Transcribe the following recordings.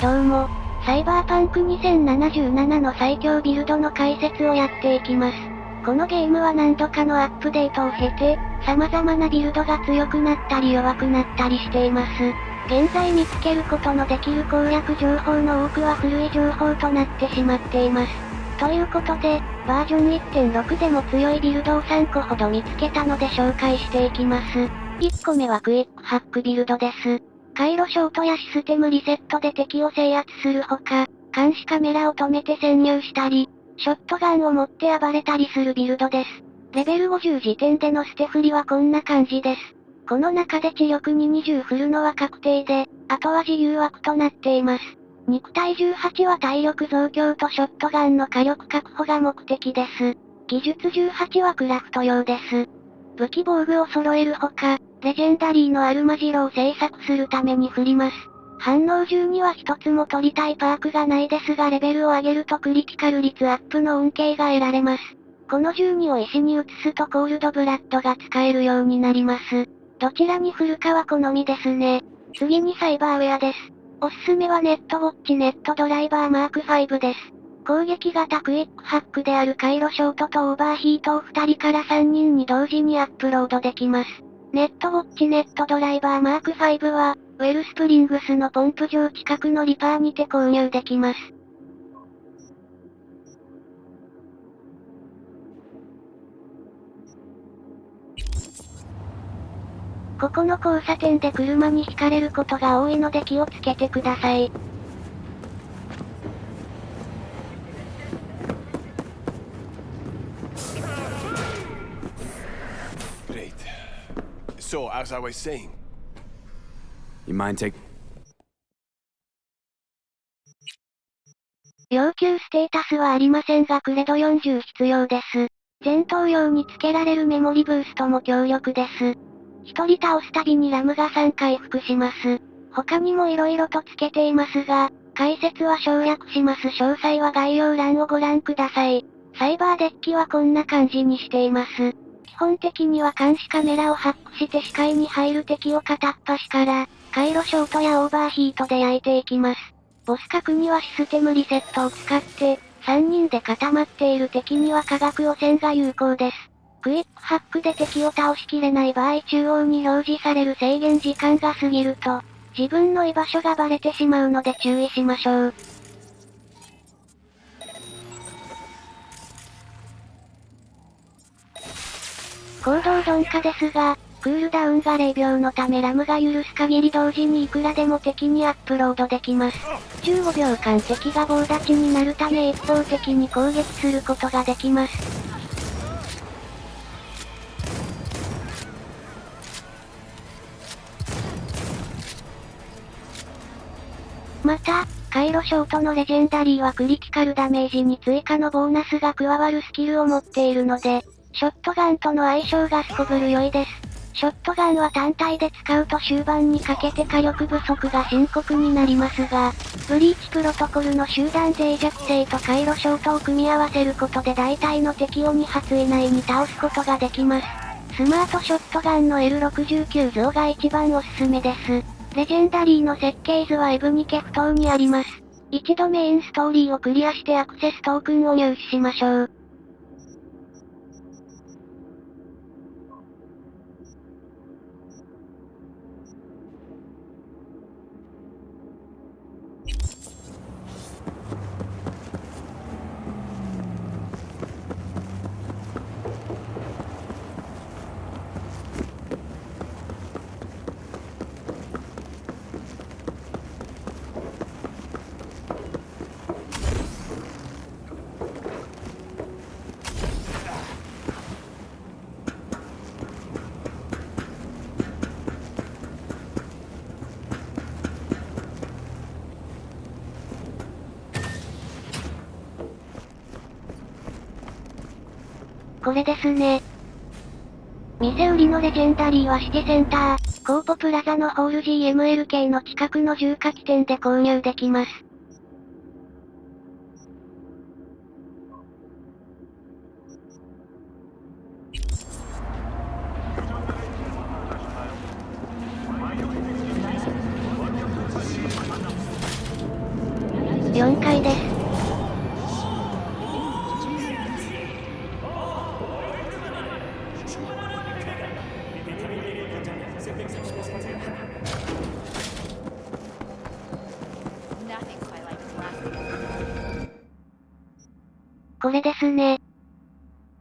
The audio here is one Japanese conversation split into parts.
どうも、サイバーパンク2077の最強ビルドの解説をやっていきます。このゲームは何度かのアップデートを経て、様々なビルドが強くなったり弱くなったりしています。現在見つけることのできる攻略情報の多くは古い情報となってしまっています。ということで、バージョン 1.6 でも強いビルドを3個ほど見つけたので紹介していきます。1個目はクイックハックビルドです。回路ショートやシステムリセットで敵を制圧するほか、監視カメラを止めて潜入したり、ショットガンを持って暴れたりするビルドです。レベル50時点での捨て振りはこんな感じです。この中で知力に20振るのは確定で、あとは自由枠となっています。肉体18は体力増強とショットガンの火力確保が目的です。技術18はクラフト用です。武器防具を揃えるほか、レジェンダリーのアルマジロを製作するために振ります。反応12は一つも取りたいパークがないですがレベルを上げるとクリティカル率アップの恩恵が得られます。この12を石に移すとコールドブラッドが使えるようになります。どちらに振るかは好みですね。次にサイバーウェアです。おすすめはネットウォッチネットドライバーマーク5です。攻撃型クイックハックである回路ショートとオーバーヒートを2人から3人に同時にアップロードできます。ネットウォッチネットドライバーマーク5は、ウェルスプリングスのポンプ場近くのリパーにて購入できます。ここの交差点で車にひかれることが多いので気をつけてください。Great. So, as I was saying. You mind take? 要求ステータスはありませんがクレド40必要です。戦闘用に付けられるメモリブーストも強力です。一人倒すたびにラムが3回復します。他にも色々と付けていますが、解説は省略します。詳細は概要欄をご覧ください。サイバーデッキはこんな感じにしています。基本的には監視カメラをハックして視界に入る敵を片っ端から、回路ショートやオーバーヒートで焼いていきます。ボス格にはシステムリセットを使って、3人で固まっている敵には化学汚染が有効です。クイックハックで敵を倒しきれない場合中央に表示される制限時間が過ぎると、自分の居場所がバレてしまうので注意しましょう。行動鈍化ですが、クールダウンが0秒のためラムが許す限り同時にいくらでも敵にアップロードできます。15秒間敵が棒立ちになるため一方的に攻撃することができます。また、回路ショートのレジェンダリーはクリティカルダメージに追加のボーナスが加わるスキルを持っているので、ショットガンとの相性がすこぶる良いです。ショットガンは単体で使うと終盤にかけて火力不足が深刻になりますが、ブリーチプロトコルの集団脆弱性と回路ショートを組み合わせることで大体の敵を2発以内に倒すことができます。スマートショットガンの L69 像が一番おすすめです。レジェンダリーの設計図はエブニケ不当にあります。一度メインストーリーをクリアしてアクセストークンを入手しましょう。これですね。店売りのレジェンダリーはシティセンター、コーポプラザのホール GMLK の近くの重火器店で購入できます。4階です。これですね。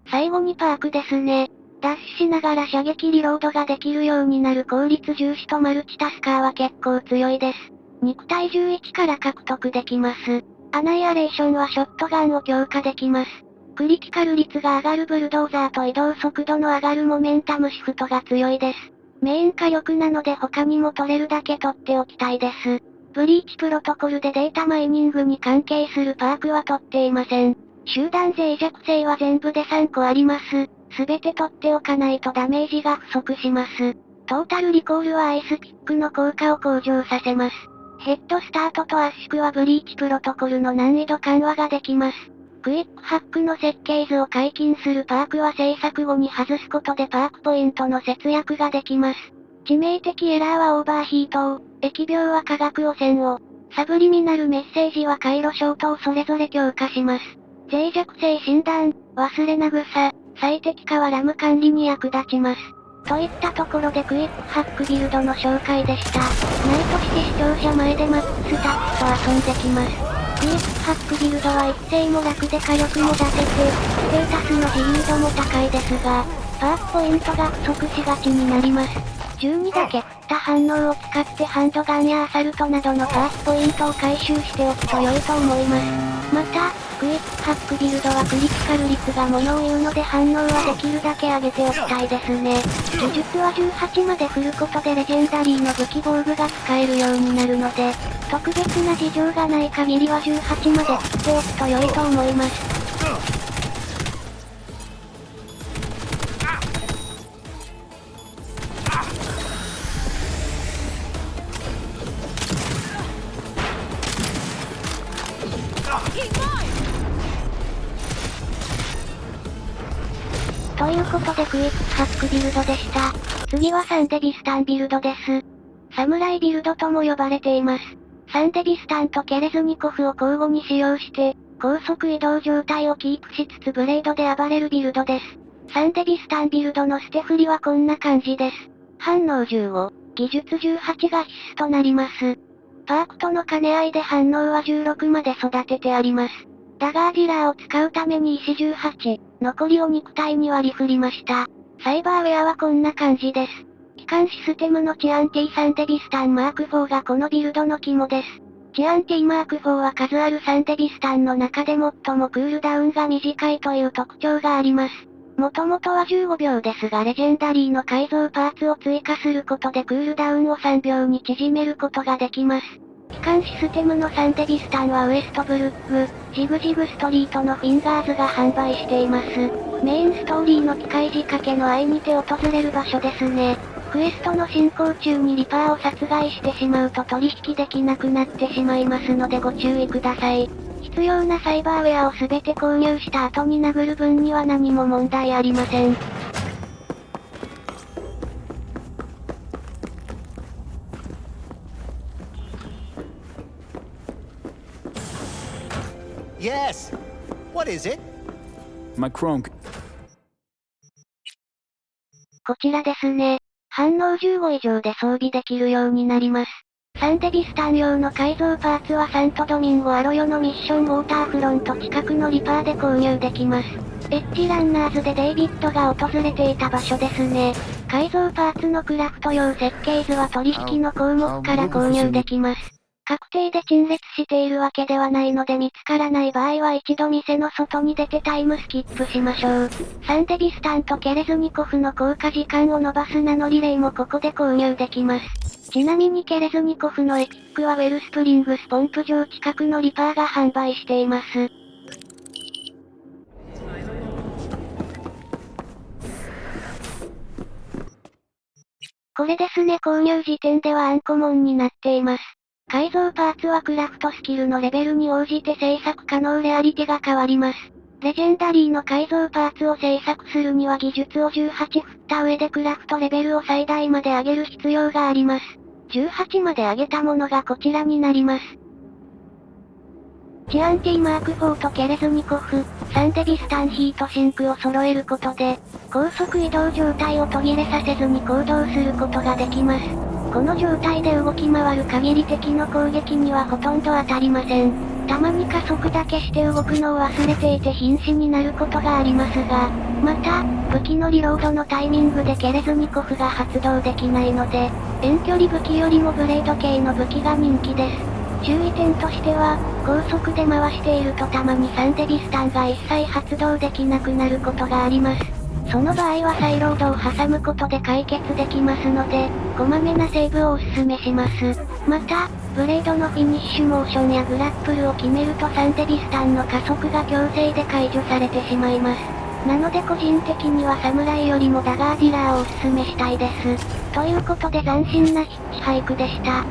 最後にパークですね。ダッシュしながら射撃リロードができるようになる効率重視とマルチタスカーは結構強いです。肉体11から獲得できます。アナイアレーションはショットガンを強化できます。クリティカル率が上がるブルドーザーと移動速度の上がるモメンタムシフトが強いです。メイン火力なので他にも取れるだけ取っておきたいです。ブリーチプロトコルでデータマイニングに関係するパークは取っていません。集団脆弱性は全部で3個あります。すべて取っておかないとダメージが不足します。トータルリコールはアイスピックの効果を向上させます。ヘッドスタートと圧縮はブリーチプロトコルの難易度緩和ができます。クイックハックの設計図を解禁するパークは制作後に外すことでパークポイントの節約ができます。致命的エラーはオーバーヒートを、疫病は化学汚染を、サブリミナルメッセージは回路消灯をそれぞれ強化します。脆弱性診断、忘れなぐさ、最適化はラム管理に役立ちます。といったところでクイックハックビルドの紹介でした。ナイトシテ視聴者前でマックスタッツと遊んできます。クイックハックビルドは一斉も楽で火力も出せて、ステータスの自由度も高いですが、パークポイントが不足しがちになります。12だけ振った反応を使ってハンドガンやアサルトなどのパークポイントを回収しておくと良いと思います。また、クイックハックビルドはクリティカル率が物を言うので反応はできるだけ上げておきたいですね。技術は18まで振ることでレジェンダリーの武器防具が使えるようになるので、特別な事情がない限りは18まで振っておくと良いと思います。ということでクイックハックビルドでした。次はサンデビスタンビルドです。サムライビルドとも呼ばれています。サンデビスタンとケレズニコフを交互に使用して、高速移動状態をキープしつつブレードで暴れるビルドです。サンデビスタンビルドの捨て振りはこんな感じです。反応15、技術18が必須となります。パークとの兼ね合いで反応は16まで育ててあります。ダガーディラーを使うために石18、残りを肉体に割り振りました。サイバーウェアはこんな感じです。機関システムのチアンティサンデビスタンマーク4がこのビルドの肝です。チアンティマーク4は数あるサンデビスタンの中で最もクールダウンが短いという特徴があります。もともとは15秒ですがレジェンダリーの改造パーツを追加することでクールダウンを3秒に縮めることができます。機関システムのサンデビスタンはウエストブルック、ジグジグストリートのフィンガーズが販売しています。メインストーリーの機械仕掛けの愛にて訪れる場所ですね。クエストの進行中にリパーを殺害してしまうと取引できなくなってしまいますのでご注意ください。必要なサイバーウェアを全て購入した後に殴る分には何も問題ありません。Yes. What is it? My Chrome. こちらですね。反応15以上で装備できるようになります。サンデビスタン用の改造パーツはサントドミンゴアロヨのミッションウォーターフロント近くのリパーで購入できます。エッジランナーズでデイビッドが訪れていた場所ですね。改造パーツのクラフト用設計図は取引の項目から購入できます。確定で陳列しているわけではないので見つからない場合は一度店の外に出てタイムスキップしましょう。サンデビスタンとケレズニコフの効果時間を伸ばす名乗り例もここで購入できます。ちなみにケレズニコフのエピックはウェルスプリングスポンプ場近くのリパーが販売しています。これですね購入時点ではアンコモンになっています。改造パーツはクラフトスキルのレベルに応じて製作可能レアリティが変わります。レジェンダリーの改造パーツを製作するには技術を18振った上でクラフトレベルを最大まで上げる必要があります。18まで上げたものがこちらになります。チアンチーマーク4とケレズニコフ、サンデビスタンヒートシンクを揃えることで、高速移動状態を途切れさせずに行動することができます。この状態で動き回る限り敵の攻撃にはほとんど当たりません。たまに加速だけして動くのを忘れていて瀕死になることがありますが、また、武器のリロードのタイミングでケレズニコフが発動できないので、遠距離武器よりもブレード系の武器が人気です。注意点としては、高速で回しているとたまにサンデビスタンが一切発動できなくなることがあります。その場合は再ロードを挟むことで解決できますので、こまめなセーブをおすすめします。また、ブレードのフィニッシュモーションやグラップルを決めるとサンデビスタンの加速が強制で解除されてしまいます。なので個人的にはサムライよりもダガーディラーをおすすめしたいです。ということで斬新なヒッチハイクでした。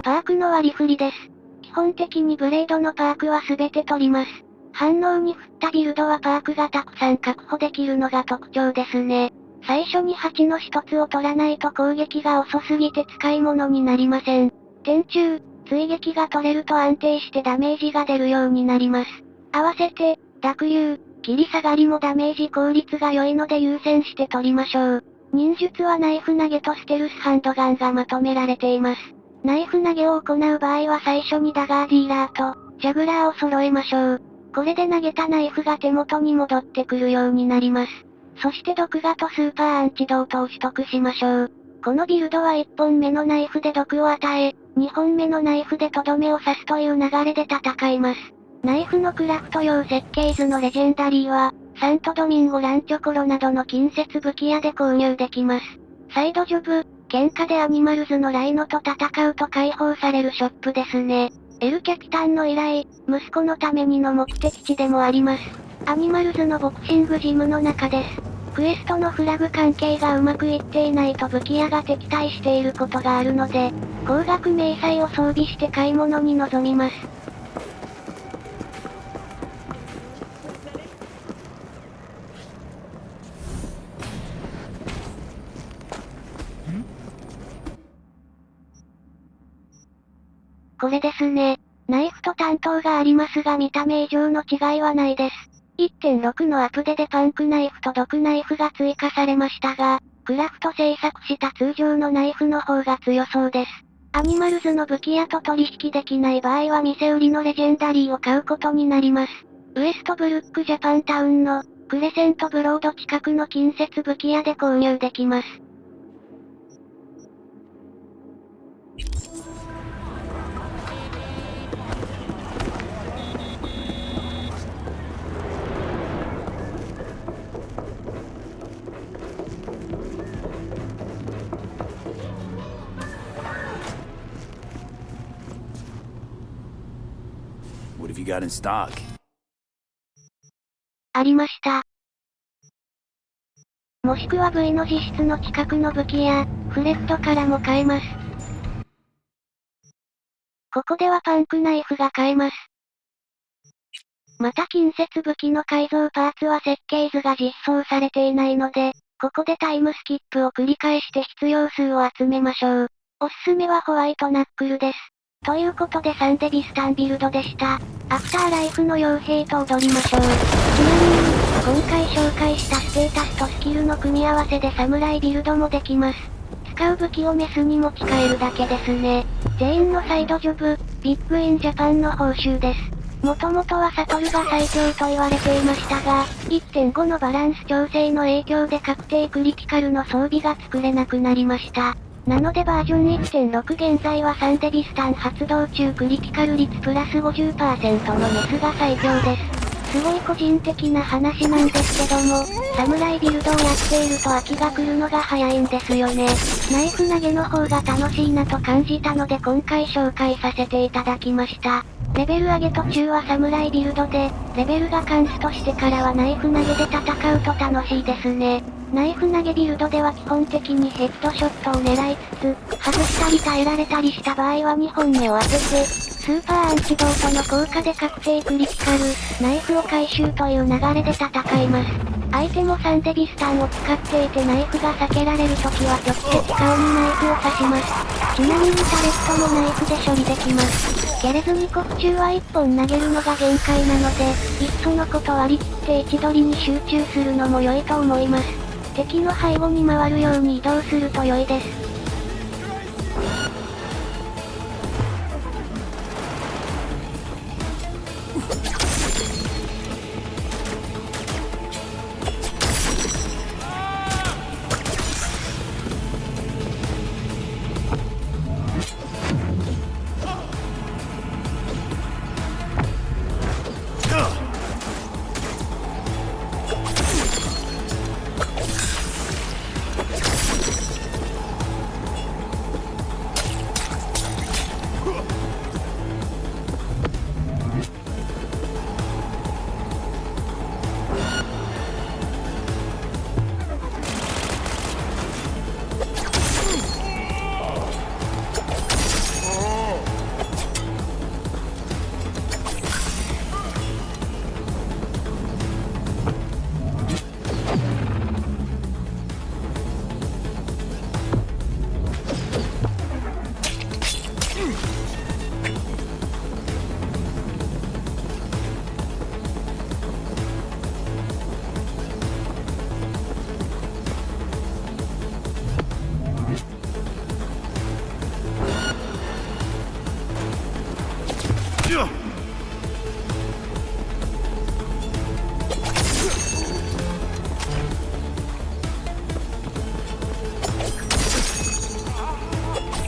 パークの割り振りです。基本的にブレードのパークは全て取ります。反応に振ったビルドはパークがたくさん確保できるのが特徴ですね。最初に8の1つを取らないと攻撃が遅すぎて使い物になりません。天中、追撃が取れると安定してダメージが出るようになります。合わせて、濁流、切り下がりもダメージ効率が良いので優先して取りましょう。忍術はナイフ投げとステルスハンドガンがまとめられています。ナイフ投げを行う場合は最初にダガーディーラーと、ジャグラーを揃えましょう。これで投げたナイフが手元に戻ってくるようになります。そして毒ガとスーパーアンチドートを取得しましょう。このビルドは1本目のナイフで毒を与え、2本目のナイフでとどめを刺すという流れで戦います。ナイフのクラフト用設計図のレジェンダリーは、サントドミンゴランチョコロなどの近接武器屋で購入できます。サイドジョブ、喧嘩でアニマルズのライノと戦うと解放されるショップですね。エルキャピタンの依頼、息子のためにの目的地でもあります。アニマルズのボクシングジムの中です。クエストのフラグ関係がうまくいっていないと武器屋が敵対していることがあるので、高額迷彩を装備して買い物に臨みます。これですね。ナイフと担当がありますが見た目以上の違いはないです。1.6 のアップデでパンクナイフと毒ナイフが追加されましたが、クラフト製作した通常のナイフの方が強そうです。アニマルズの武器屋と取引できない場合は店売りのレジェンダリーを買うことになります。ウエストブルックジャパンタウンのクレセントブロード近くの近接武器屋で購入できます。What have you got in stock? ありました。もしくは V の自室の近くの武器や、フレッドからも買えます。ここではパンクナイフが買えます。また近接武器の改造パーツは設計図が実装されていないので、ここでタイムスキップを繰り返して必要数を集めましょう。おすすめはホワイトナックルです。ということでサンデビスタンビルドでした。アフターライフの傭兵と踊りましょう。ちなみに、今回紹介したステータスとスキルの組み合わせでサムライビルドもできます。使う武器をメスに持ち帰るだけですね。全員のサイドジョブ、ビッグインジャパンの報酬です。もともとはサトルが最強と言われていましたが、1.5 のバランス調整の影響で確定クリティカルの装備が作れなくなりました。なのでバージョン 1.6 現在はサンデビスタン発動中クリティカル率プラス 50% のメスが最強です。すごい個人的な話なんですけども、サムライビルドをやっていると飽きが来るのが早いんですよね。ナイフ投げの方が楽しいなと感じたので今回紹介させていただきました。レベル上げ途中はサムライビルドで、レベルがカンストしてからはナイフ投げで戦うと楽しいですね。ナイフ投げビルドでは基本的にヘッドショットを狙いつつ、外したり耐えられたりした場合は2本目を当てて、スーパーアンチドートの効果で確定クリティカル、ナイフを回収という流れで戦います。相手もサンデビスタンを使っていてナイフが避けられるときは直接顔にナイフを刺します。ちなみにタレットもナイフで処理できます。やれずに国中は1本投げるのが限界なので、いっそのこと割り切って位置取りに集中するのも良いと思います。敵の背後に回るように移動すると良いです。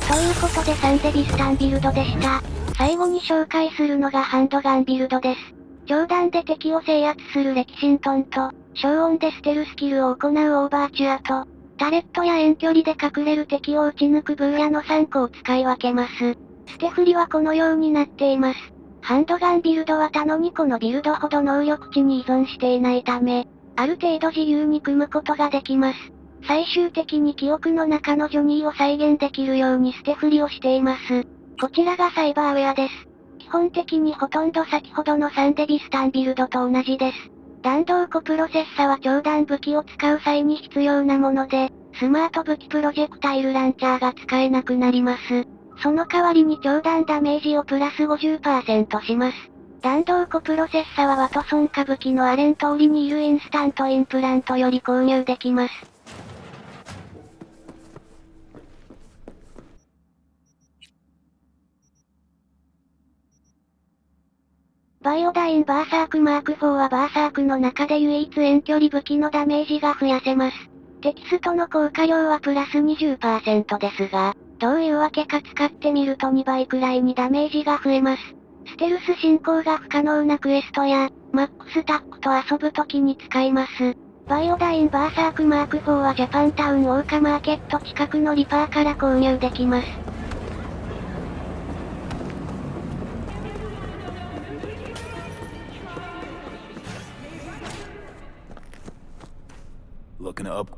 ということでサンデビスタンビルドでした。最後に紹介するのがハンドガンビルドです。上弾で敵を制圧するレキシントンと、小音でステルスキルを行うオーバーチュアと、タレットや遠距離で隠れる敵を撃ち抜くブーヤの3個を使い分けます。捨て振りはこのようになっています。ハンドガンビルドは他の2個のビルドほど能力値に依存していないため、ある程度自由に組むことができます。最終的に記憶の中のジョニーを再現できるように捨て振りをしています。こちらがサイバーウェアです。基本的にほとんど先ほどのサンデビスタンビルドと同じです。弾道コプロセッサは長弾武器を使う際に必要なもので、スマート武器プロジェクタイルランチャーが使えなくなります。その代わりに長弾ダメージをプラス 50% します。弾道コプロセッサはワトソン歌舞伎のアレン通りにいるインスタントインプラントより購入できます。バイオダインバーサークマーク4はバーサークの中で唯一遠距離武器のダメージが増やせます。テキストの効果量はプラス 20% ですが、どういうわけか使ってみると2倍くらいにダメージが増えます。ステルス進行が不可能なクエストや、マックスタックと遊ぶ時に使います。バイオダインバーサークマーク4はジャパンタウンオーカマーケット近くのリパーから購入できます。Looking up.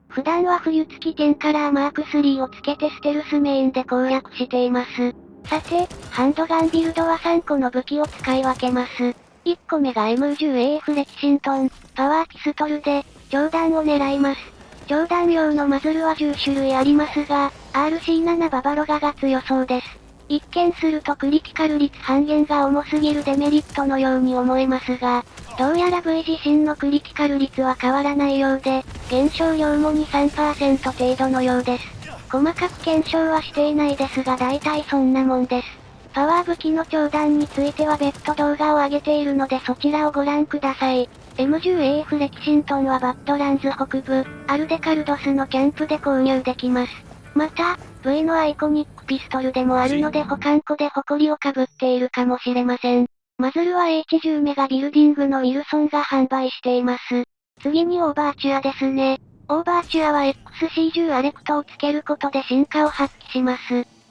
普段は冬月10カラーマーク3をつけてステルスメインで攻略しています。さて、ハンドガンビルドは3個の武器を使い分けます。1個目が M10AF レキシントン、パワーピストルで、長弾を狙います。長弾用のマズルは10種類ありますが、RC7 ババロガが強そうです。一見するとクリティカル率半減が重すぎるデメリットのように思えますが、どうやら V 自身のクリティカル率は変わらないようで、減少量も 2-3% 程度のようです。細かく検証はしていないですが大体そんなもんです。パワー武器の長弾については別途動画を上げているのでそちらをご覧ください。M10AF レキシントンはバッドランズ北部、アルデカルドスのキャンプで購入できます。また、V のアイコニックピストルでもあるので保管庫で埃をかぶっているかもしれません。マズルは H10 メガビルディングのウィルソンが販売しています。次にオーバーチュアですね。オーバーチュアは XC10 アレクトをつけることで進化を発揮します。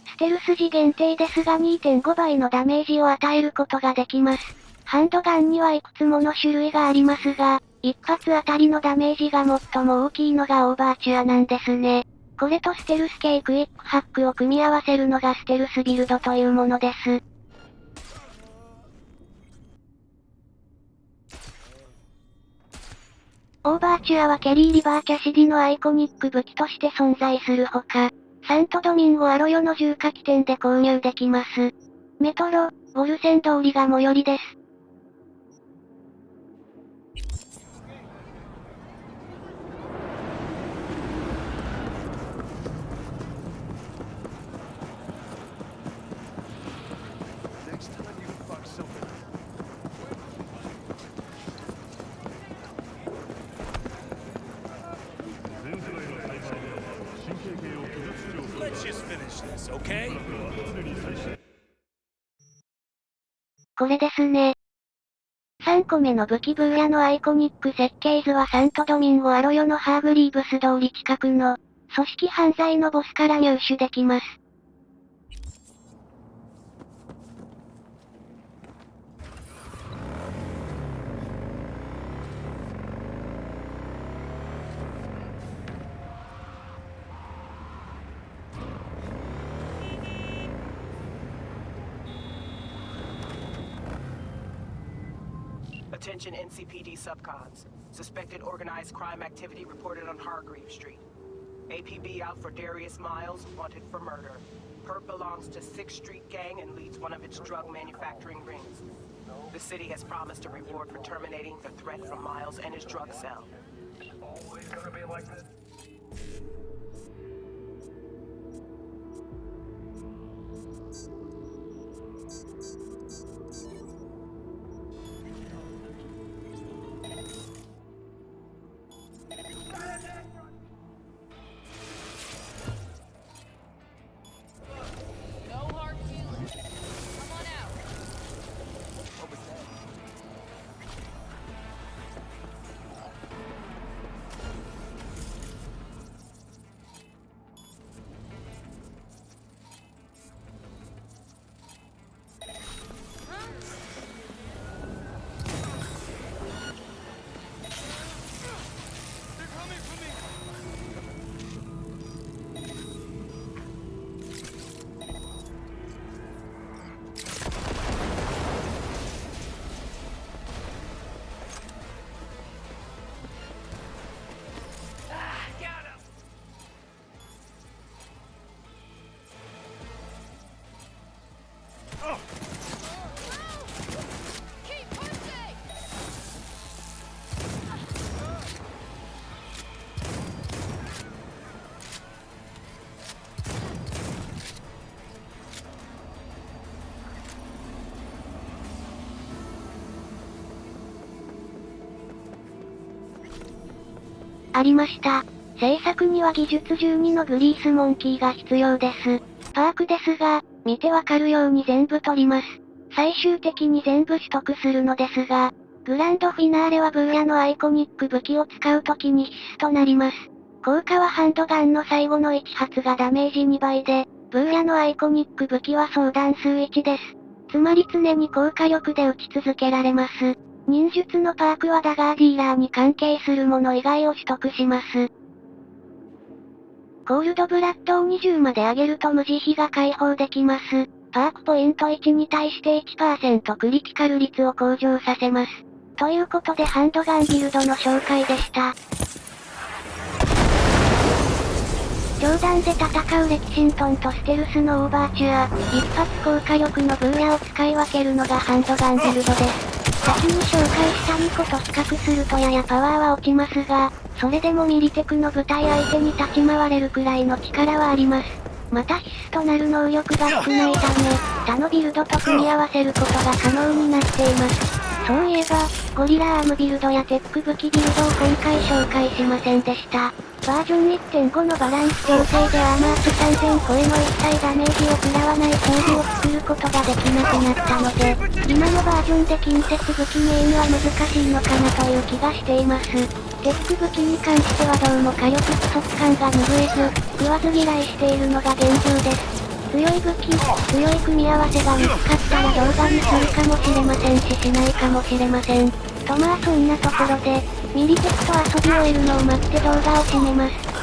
ステルス時限定ですが 2.5 倍のダメージを与えることができます。ハンドガンにはいくつもの種類がありますが、一発あたりのダメージが最も大きいのがオーバーチュアなんですね。これとステルス系クイックハックを組み合わせるのがステルスビルドというものです。オーバーチュアはケリー・リバー・キャシディのアイコニック武器として存在するほか、サントドミンゴ・アロヨの重火器店で購入できます。メトロ、ウォルセン通りが最寄りです。Let's just finish this, okay? これですね。3個目の武器ブーヤのアイコニック設計図はサントドミンゴ・アロヨのハーグリーブス通り近くの、組織犯罪のボスから入手できます。Attention NCPD subcons. Suspected organized crime activity reported on Hargreave Street. APB out for Darius Miles, wanted for murder. Perp belongs to 6th Street Gang and leads one of its drug manufacturing rings. The city has promised a reward for terminating the threat from Miles and his drug cell. Always gonna be like this. Keep pushing! ありました。制作には技術12のグリースモンキーが必要です。パークですが、見てわかるように全部取ります。最終的に全部取得するのですが、グランドフィナーレはブーヤのアイコニック武器を使うときに必須となります。効果はハンドガンの最後の1発がダメージ2倍で、ブーヤのアイコニック武器は総弾数1です。つまり常に高火力で撃ち続けられます。忍術のパークはダガーディーラーに関係するもの以外を取得します。コールドブラッドを20まで上げると無慈悲が解放できます。パークポイント1に対して 1% クリティカル率を向上させます。ということでハンドガンビルドの紹介でした。上段で戦うレキシントンとステルスのオーバーチュア、一発高火力のブーヤを使い分けるのがハンドガンビルドです。先に紹介した2個と比較するとややパワーは落ちますが、それでもミリテクの部隊相手に立ち回れるくらいの力はあります。また必須となる能力が少ないため、他のビルドと組み合わせることが可能になっています。そういえば、ゴリラアームビルドやテック武器ビルドを今回紹介しませんでした。バージョン 1.5 のバランス調整でアーマープ3000超えの一切ダメージを食らわない装備を作ることができなくなったので、今のバージョンで近接武器メインは難しいのかなという気がしています。テック武器に関してはどうも火力不足感が拭えず、食わず嫌いしているのが現状です。強い武器、強い組み合わせが見つかったら動画にするかもしれませんししないかもしれません。とまあそんなところで、ミリテクと遊び終えるのを待って動画を締めます。